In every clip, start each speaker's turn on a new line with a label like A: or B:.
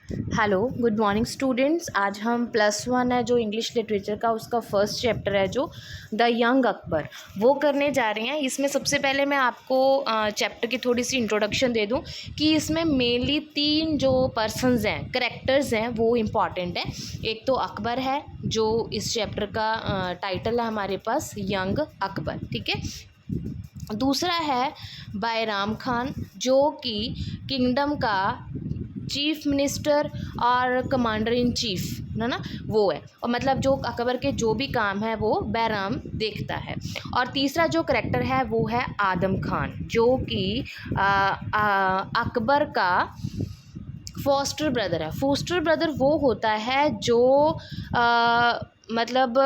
A: Hello, good morning students. आज हम +1 है जो इंग्लिश लिटरेचर का, उसका फर्स्ट चैप्टर है जो द यंग अकबर, वो करने जा रहे हैं। इसमें सबसे पहले मैं आपको चैप्टर की थोड़ी सी इंट्रोडक्शन दे दूं कि इसमें मेनली 3 जो पर्सन्स हैं, करेक्टर्स हैं, वो इम्पॉर्टेंट है। एक तो अकबर है जो इस चैप्टर का टाइटल है हमारे पास यंग अकबर, ठीक है। दूसरा है बैराम खान जो कि किंगडम का चीफ मिनिस्टर और कमांडर इन चीफ है ना, वो है। और मतलब जो अकबर के जो भी काम है वो बैराम देखता है। और तीसरा जो करेक्टर है वो है आदम खान जो कि अकबर का फोस्टर ब्रदर है। फोस्टर ब्रदर वो होता है जो मतलब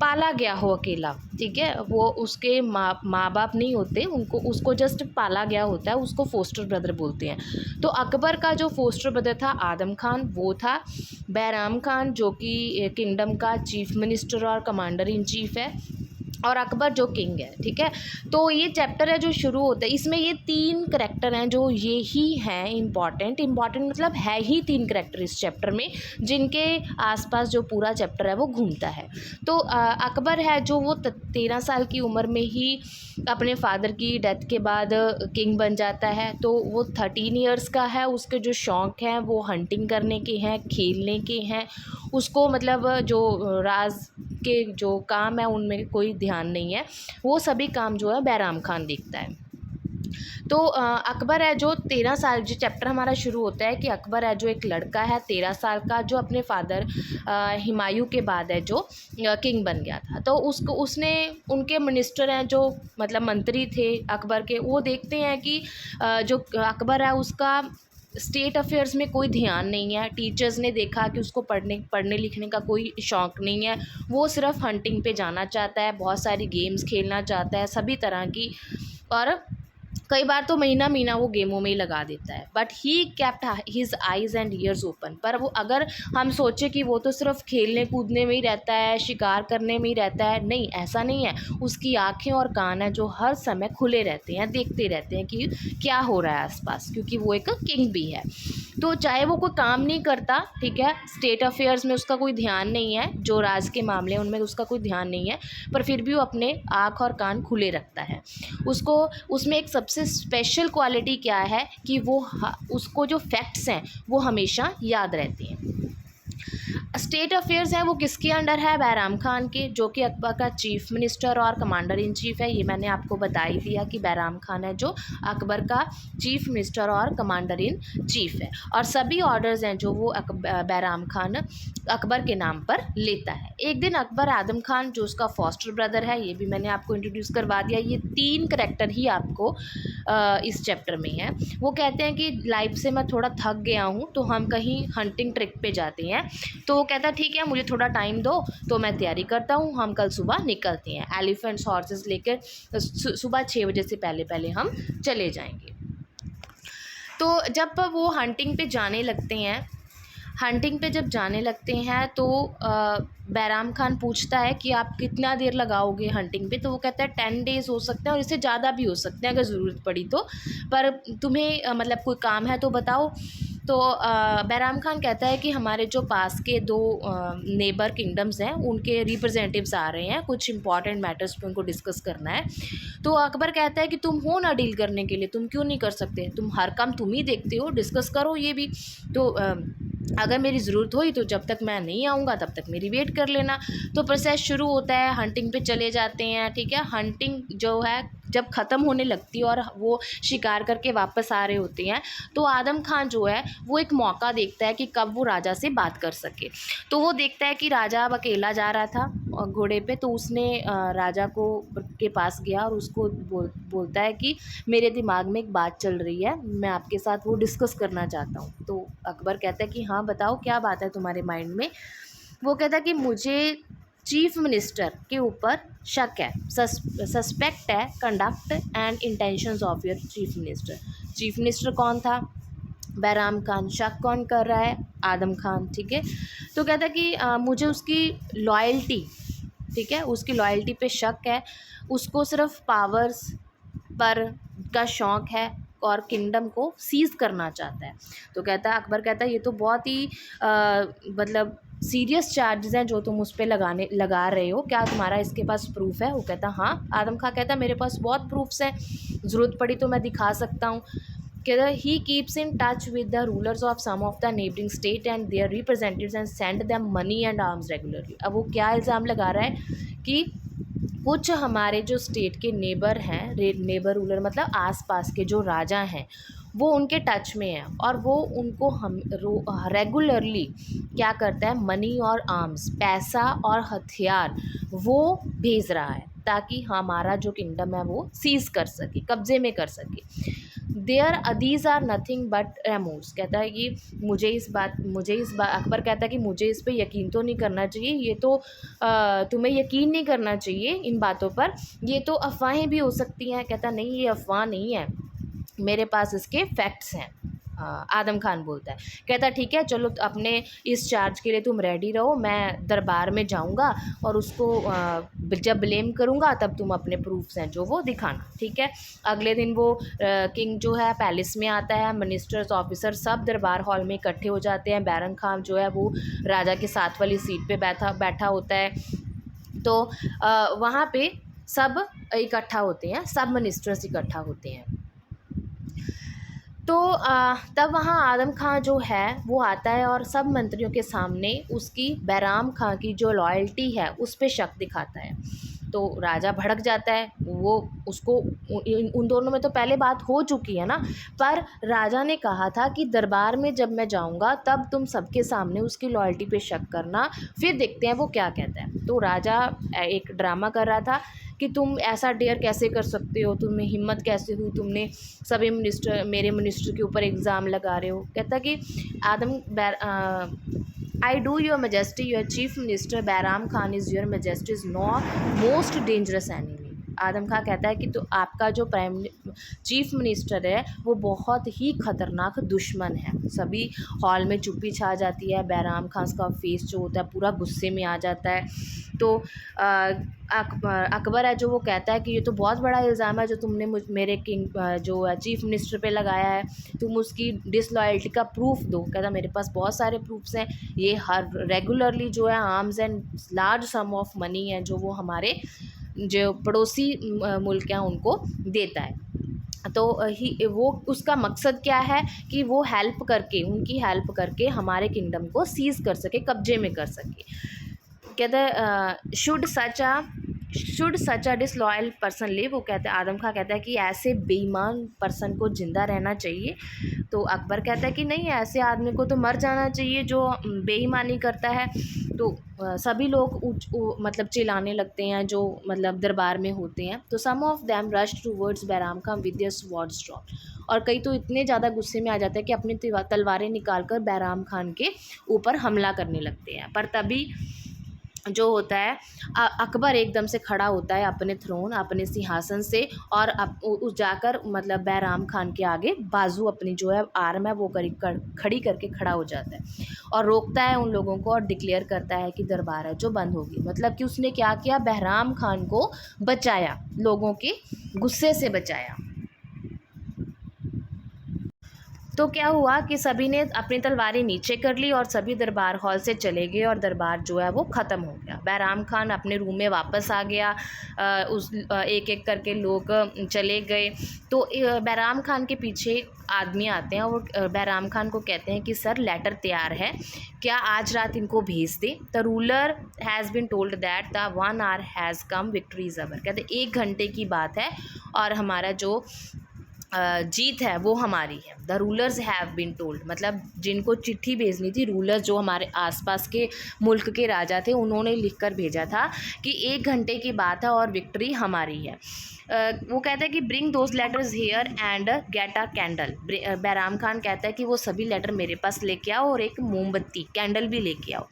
A: पाला गया हो अकेला, ठीक है। वो उसके माँ बाप नहीं होते, उसको जस्ट पाला गया होता है, उसको फोस्टर ब्रदर बोलते हैं। तो अकबर का जो फोस्टर ब्रदर था आदम खान, वो था बैराम खान जो कि किंगडम का चीफ मिनिस्टर और कमांडर इन चीफ है, और अकबर जो किंग है, ठीक है। तो ये चैप्टर है जो शुरू होता है, इसमें ये 3 करैक्टर हैं जो ये ही हैं इम्पॉर्टेंट मतलब है ही 3 करैक्टर इस चैप्टर में, जिनके आसपास जो पूरा चैप्टर है वो घूमता है। तो अकबर है जो वो 13 साल की उम्र में ही अपने फादर की डेथ के बाद किंग बन जाता है। तो वो 13 ईयर्स का है। उसके जो शौक़ हैं वो हंटिंग करने के हैं, खेलने के हैं। उसको मतलब जो राज के जो काम है उनमें कोई ध्यान नहीं है, वो सभी काम जो है बैराम खान देखता है। तो अकबर है जो 13 साल, जो चैप्टर हमारा शुरू होता है कि अकबर है जो एक लड़का है 13 साल का, जो अपने फादर हुमायूं के बाद है जो किंग बन गया था। तो उसने उनके मिनिस्टर हैं जो मतलब मंत्री थे अकबर के, वो देखते हैं कि जो अकबर है उसका स्टेट अफेयर्स में कोई ध्यान नहीं है। टीचर्स ने देखा कि उसको पढ़ने लिखने का कोई शौक़ नहीं है, वो सिर्फ हंटिंग पे जाना चाहता है, बहुत सारी गेम्स खेलना चाहता है सभी तरह की, और कई बार तो महीना महीना वो गेमों में ही लगा देता है। But he kept his eyes and years open. पर वो अगर हम सोचें कि वो तो सिर्फ खेलने कूदने में ही रहता है, शिकार करने में ही रहता है, नहीं, ऐसा नहीं है। उसकी आँखें और कान हैं जो हर समय खुले रहते हैं, देखते रहते हैं कि क्या हो रहा है आसपास, क्योंकि वो एक किंग भी है। तो चाहे वो कोई काम नहीं करता, ठीक है, स्टेट अफेयर्स में उसका कोई ध्यान नहीं है, जो राज के मामले हैं उनमें उसका कोई ध्यान नहीं है, पर फिर भी वो अपने आँख और कान खुले रखता है। उसको उसमें एक सबसे स्पेशल क्वालिटी क्या है कि वो उसको जो फैक्ट्स हैं वो हमेशा याद रहते हैं। स्टेट अफेयर्स हैं वो किसके अंडर है? बैराम खान के, जो कि अकबर का चीफ मिनिस्टर और कमांडर इन चीफ है। ये मैंने आपको बता ही दिया कि बैराम खान है जो अकबर का चीफ मिनिस्टर और कमांडर इन चीफ है, और सभी ऑर्डर्स हैं जो वो बैराम खान अकबर के नाम पर लेता है। एक दिन अकबर आदम खान जो उसका फॉस्टर ब्रदर है, ये भी मैंने आपको इंट्रोड्यूस करवा दिया। ये 3 करैक्टर ही आपको इस चैप्टर में है। वो कहते हैं कि लाइफ से मैं थोड़ा थक गया हूँ, तो हम कहीं हंटिंग ट्रिप पे जाते हैं। तो वो कहता है ठीक है, मुझे थोड़ा टाइम दो, तो मैं तैयारी करता हूँ, हम कल सुबह निकलते हैं। एलिफेंट्स हॉर्सेस लेकर सुबह 6 बजे से पहले पहले हम चले जाएंगे। तो जब वो हंटिंग पे जाने लगते हैं, तो बैराम खान पूछता है कि आप कितना देर लगाओगे हंटिंग पे। तो वो कहता है 10 डेज़ हो सकते हैं और इससे ज़्यादा भी हो सकते हैं अगर ज़रूरत पड़ी तो, पर तुम्हें मतलब कोई काम है तो बताओ। तो बैराम खान कहता है कि हमारे जो पास के 2 नेबर किंगडम्स हैं उनके रिप्रेजेंटेटिव्स आ रहे हैं, कुछ इंपॉर्टेंट मैटर्स पे उनको डिस्कस करना है। तो अकबर कहता है कि तुम हो ना डील करने के लिए, तुम क्यों नहीं कर सकते? तुम हर काम तुम ही देखते हो, डिस्कस करो ये भी। तो अगर मेरी ज़रूरत हुई तो जब तक मैं नहीं आऊँगा तब तक मेरी वेट कर लेना। तो प्रोसेस शुरू होता है, हंटिंग पे चले जाते हैं, ठीक है। हंटिंग जो है जब ख़त्म होने लगती है और वो शिकार करके वापस आ रहे होते हैं, तो आदम खान जो है वो एक मौका देखता है कि कब वो राजा से बात कर सके। तो वो देखता है कि राजा अब अकेला जा रहा था घोड़े पे, तो उसने राजा को के पास गया और उसको बोलता है कि मेरे दिमाग में एक बात चल रही है, मैं आपके साथ वो डिस्कस करना चाहता हूँ। तो अकबर कहता है कि हाँ बताओ, क्या बात है तुम्हारे माइंड में? वो कहता है कि मुझे चीफ मिनिस्टर के ऊपर शक है, सस्पेक्ट है conduct and intentions of your chief minister. Chief minister कौन था? बैराम खान। शक कौन कर रहा है? आदम खान, ठीक है। तो कहता है कि मुझे उसकी लॉयल्टी, ठीक है, उसकी लॉयल्टी पे शक है, उसको सिर्फ पावर्स पर का शौक़ है और किंगडम को सीज़ करना चाहता है। तो कहता है, अकबर कहता है ये तो बहुत ही मतलब सीरियस चार्जेस हैं जो तुम उस पे लगा रहे हो, क्या तुम्हारा इसके पास प्रूफ है? वो कहता हाँ। आदम खां कहता है मेरे पास बहुत प्रूफ्स हैं, ज़रूरत पड़ी तो मैं दिखा सकता हूँ। कहता he keeps in touch with the rulers of some of the neighbouring state and their representatives and send them money and arms regularly. अब वो क्या इल्ज़ाम लगा रहा है कि कुछ हमारे जो स्टेट के नेबर हैं, नेबर रूलर मतलब आसपास के जो राजा हैं, वो उनके टच में है और वो उनको हम रेगुलरली क्या करता है, मनी और आर्म्स, पैसा और हथियार वो भेज रहा है ताकि हमारा जो किंगडम है वो सीज़ कर सके, कब्ज़े में कर सके। These are nothing but remorse. कहता है कि मुझे इस बात अकबर कहता है कि मुझे इस पे यकीन तो नहीं करना चाहिए, ये तो तुम्हें यकीन नहीं करना चाहिए इन बातों पर, ये तो अफवाहें भी हो सकती हैं। कहता नहीं, ये अफवाह नहीं है, मेरे पास इसके फैक्ट्स हैं। आदम खान बोलता है, कहता ठीक है चलो अपने इस चार्ज के लिए तुम रेडी रहो, मैं दरबार में जाऊंगा और उसको जब ब्लेम करूंगा तब तुम अपने प्रूफ्स हैं जो वो दिखाना, ठीक है। अगले दिन वो किंग जो है पैलेस में आता है, मिनिस्टर्स ऑफिसर सब दरबार हॉल में इकट्ठे हो जाते हैं। बैरम खान जो है वो राजा के साथ वाली सीट पे बैठा होता है। तो वहाँ पे सब इकट्ठा होते हैं, सब मिनिस्टर्स इकट्ठा होते हैं। तो तब वहाँ आदम खां जो है वो आता है और सब मंत्रियों के सामने उसकी बैराम खां की जो लॉयल्टी है उस पे शक दिखाता है। तो राजा भड़क जाता है, वो उसको उन दोनों में तो पहले बात हो चुकी है ना, पर राजा ने कहा था कि दरबार में जब मैं जाऊंगा तब तुम सबके सामने उसकी लॉयल्टी पे शक करना, फिर देखते हैं वो क्या कहता है। तो राजा एक ड्रामा कर रहा था कि तुम ऐसा डेयर कैसे कर सकते हो, तुम्हें हिम्मत कैसे हुई, तुमने सभी मेरे मिनिस्टर के ऊपर एग्ज़ाम लगा रहे हो। कहता कि I do your majesty, your chief minister Bairam Khan is your majesty's most dangerous enemy. Adham Khan कहता है कि तो आपका जो चीफ मिनिस्टर है वो बहुत ही ख़तरनाक दुश्मन है। सभी हॉल में चुप्पी छा जाती है, बैराम खान का फेस जो होता है पूरा गुस्से में आ जाता है। तो अकबर है जो वो कहता है कि ये तो बहुत बड़ा इल्ज़ाम है जो तुमने मेरे जो चीफ मिनिस्टर पे लगाया है, तुम उसकी डिसलॉयल्टी का प्रूफ दो। कहता मेरे पास बहुत सारे प्रूफ्स हैं, ये हर रेगुलरली जो है arms and large some of money है जो वो हमारे जो पड़ोसी मुल्क हैं उनको देता है। तो वो उसका मकसद क्या है कि वो उनकी हेल्प करके हमारे किंगडम को सीज़ कर सके, कब्जे में कर सके। कहते हैं should such a disloyal person live. वो कहते हैं, आदम खां कहता है कि ऐसे बेईमान पर्सन को ज़िंदा रहना चाहिए। तो अकबर कहता है कि नहीं, ऐसे आदमी को तो मर जाना चाहिए जो बेईमानी करता है। तो सभी लोग मतलब चिल्लाने लगते हैं जो मतलब दरबार में होते हैं। तो some of them rush towards Bairam Khan with their swords drawn. और कई तो इतने ज़्यादा गुस्से में आ जाते हैं कि अपनी तलवारें निकाल कर बैराम खान के ऊपर हमला करने लगते हैं। पर तभी जो होता है अकबर एकदम से खड़ा होता है अपने थ्रोन, अपने सिंहासन से, और उस जाकर मतलब बैराम खान के आगे बाजू अपनी जो है आर्म है वो खड़ी करके खड़ा हो जाता है और रोकता है उन लोगों को और डिक्लेयर करता है कि दरबार है जो बंद होगी। मतलब कि उसने क्या किया, बैराम खान को बचाया, लोगों के गुस्से से बचाया। तो क्या हुआ कि सभी ने अपनी तलवारें नीचे कर ली और सभी दरबार हॉल से चले गए और दरबार जो है वो ख़त्म हो गया। बैराम खान अपने रूम में वापस आ गया, एक एक करके लोग चले गए। तो बैराम खान के पीछे आदमी आते हैं और बैराम खान को कहते हैं कि सर लेटर तैयार है, क्या आज रात इनको भेज दें। The ruler has been told that the 1 hour has come, victory is our. कहते 1 घंटे की बात है और हमारा जो जीत है वो हमारी है। The rulers have been told, मतलब जिनको चिट्ठी भेजनी थी, रूलर्स जो हमारे आसपास के मुल्क के राजा थे उन्होंने लिखकर भेजा था कि 1 घंटे की बात है और विक्ट्री हमारी है। वो कहता है कि bring those letters here and get a candle. Bairam Khan कहता है कि वो सभी लेटर मेरे पास लेके आओ और एक मोमबत्ती कैंडल भी लेके आओ।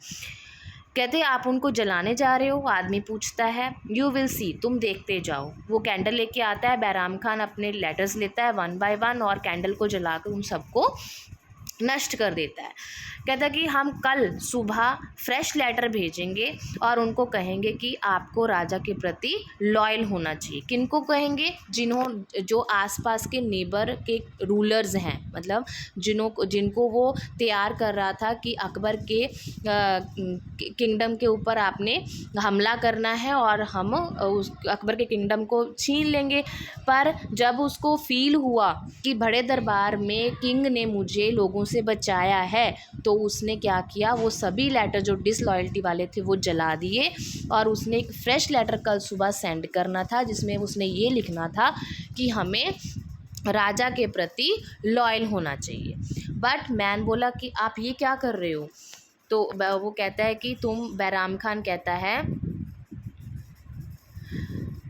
A: कहते आप उनको जलाने जा रहे हो, आदमी पूछता है। यू विल सी, तुम देखते जाओ। वो कैंडल लेके आता है, बैराम खान अपने लेटर्स लेता है 1 by 1 और कैंडल को जलाकर उन सबको नष्ट कर देता है। कहता है कि हम कल सुबह फ्रेश लेटर भेजेंगे और उनको कहेंगे कि आपको राजा के प्रति लॉयल होना चाहिए। किनको कहेंगे? जो आसपास के नेबर के रूलर्स हैं, मतलब जिनको वो तैयार कर रहा था कि अकबर के किंगडम के ऊपर आपने हमला करना है और हम उस अकबर के किंगडम को छीन लेंगे। पर जब उसको फील हुआ कि बड़े दरबार में किंग ने मुझे लोगों से बचाया है, तो उसने क्या किया, वो सभी लेटर जो डिसलॉयल्टी वाले थे वो जला दिए और उसने एक फ्रेश लेटर कल सुबह सेंड करना था जिसमें उसने ये लिखना था कि हमें राजा के प्रति लॉयल होना चाहिए। बट मैन बोला कि आप ये क्या कर रहे हो? तो वो कहता है कि बैराम खान कहता है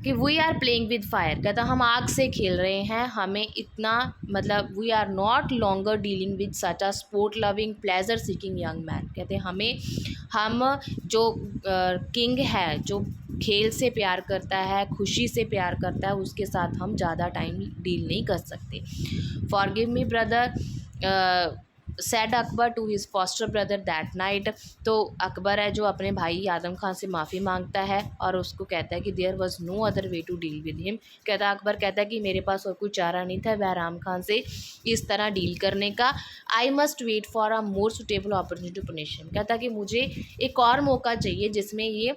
A: कि we are playing with fire, कहता हम आग से खेल रहे हैं, हमें इतना मतलब we are not longer dealing with such a sport loving pleasure seeking young man. कहते हम जो किंग है, जो खेल से प्यार करता है, खुशी से प्यार करता है, उसके साथ हम ज़्यादा टाइम डील नहीं कर सकते। Forgive me brother said Akbar to his foster brother that night. तो अकबर है जो अपने भाई आदम खान से माफ़ी मांगता है और उसको कहता है कि there was no other way to deal with him. Akbar कहता है कि मेरे पास और कोई चारा नहीं था बैराम खान से इस तरह डील करने का। I must wait for a more suitable opportunity to punish him. कहता कि मुझे एक और मौका चाहिए जिसमें ये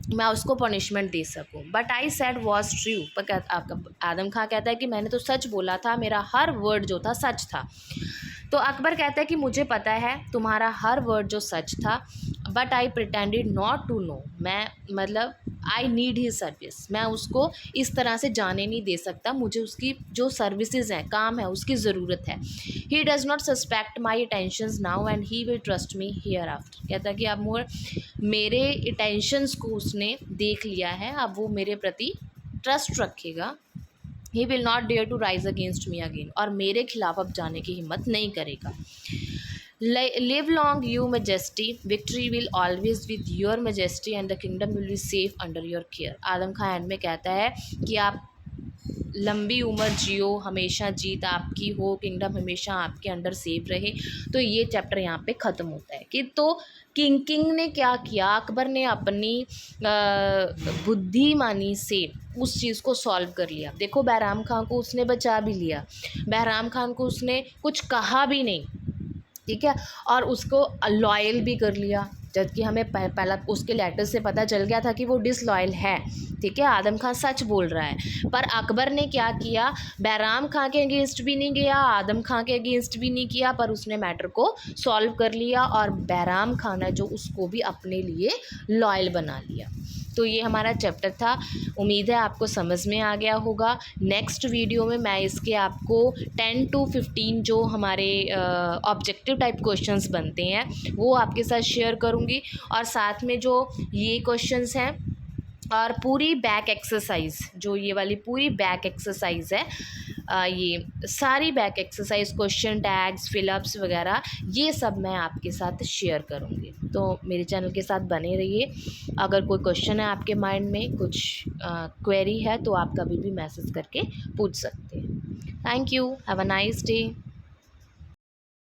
A: मैं उसको पनिशमेंट दे सकूं। But I said was true. पर आदम खान कहता है कि मैंने तो सच बोला था, मेरा हर वर्ड जो था सच था। तो अकबर कहता है कि मुझे पता है तुम्हारा हर वर्ड जो सच था, but I pretended not to know. मैं मतलब आई नीड हिज सर्विस, मैं उसको इस तरह से जाने नहीं दे सकता, मुझे उसकी जो सर्विसेज हैं, काम है, उसकी ज़रूरत है। He does not suspect my attentions now and he will trust me here after. कहता है कि अब मेरे अटेंशंस को उसने देख लिया है, अब वो मेरे प्रति ट्रस्ट रखेगा। He will not dare to rise against me again, और मेरे खिलाफ अब जाने की हिम्मत नहीं करेगा। Live long you majesty, victory will always with your majesty and the kingdom will be safe under your care. Adham Khan end में कहता है कि आप लंबी उम्र जियो, हमेशा जीत आपकी हो, किंगडम हमेशा आपके अंडर सेफ रहे। तो ये चैप्टर यहाँ पे ख़त्म होता है कि तो किंग ने क्या किया, अकबर ने अपनी बुद्धिमानी से उस चीज़ को सॉल्व कर लिया। देखो बैराम खान को उसने बचा भी लिया, बैराम खान को उसने कुछ कहा भी नहीं, ठीक है, और उसको लॉयल भी कर लिया, जबकि हमें पहला उसके लेटर से पता चल गया था कि वो डिसलॉयल है। ठीक है, आदम खान सच बोल रहा है। पर अकबर ने क्या किया, बैराम खान के अगेंस्ट भी नहीं गया, आदम खान के अगेंस्ट भी नहीं किया, पर उसने मैटर को सॉल्व कर लिया और बैराम खान है जो उसको भी अपने लिए लॉयल बना लिया। तो ये हमारा चैप्टर था। उम्मीद है आपको समझ में आ गया होगा। नेक्स्ट वीडियो में मैं इसके आपको 10 to 15 जो हमारे ऑब्जेक्टिव टाइप क्वेश्चंस बनते हैं वो आपके साथ शेयर करूँगी, और साथ में जो ये क्वेश्चंस हैं और पूरी बैक एक्सरसाइज, जो ये वाली पूरी बैक एक्सरसाइज है, ये सारी back exercise, question tags, fill-ups वगैरह, ये सब मैं आपके साथ शेयर करूँगी। तो मेरे चैनल के साथ बने रहिए। अगर कोई क्वेश्चन है आपके माइंड में, कुछ क्वेरी है, तो आप कभी भी मैसेज करके पूछ सकते हैं। Thank you, have a nice day.